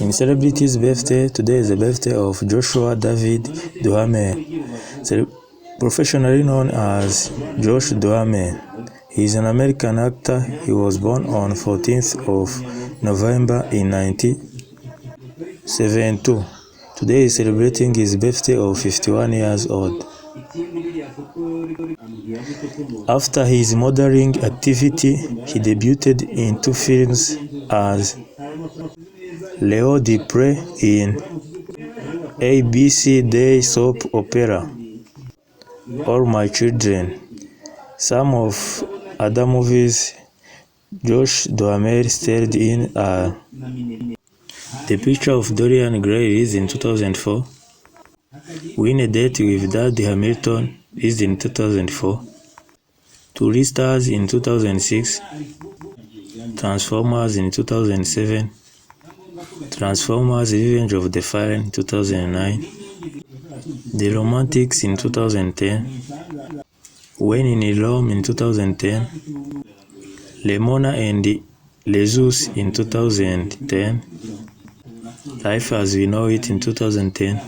In celebrities' birthday, today is the birthday of Joshua David Duhamel, professionally known as Josh Duhamel. He is an American actor. He was born on 14th of November in 1972. Today he is celebrating his birthday of 51 years old. After his modeling activity, he debuted in 2 films as Leo Dupre in ABC Day soap opera All My Children. Some of other movies Josh Duhamel starred in are The Picture of Dorian Gray, released in 2004, Win a Date with Daddy Hamilton, released in 2004, Two Stars in 2006, Transformers in 2007, Transformers Revenge of the Fallen 2009, The Romantics in 2010, When in Rome in 2010, Lemona and Jesus in 2010, Life as We Know It in 2010,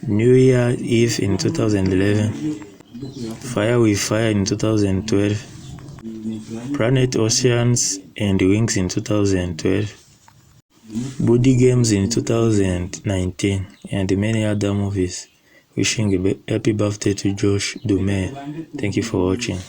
New Year's Eve in 2011, Fire with Fire in 2012, Planet Oceans and Wings in 2012, Body Games in 2019, and many other movies. Wishing a happy birthday to Josh Duhamel. Thank you for watching.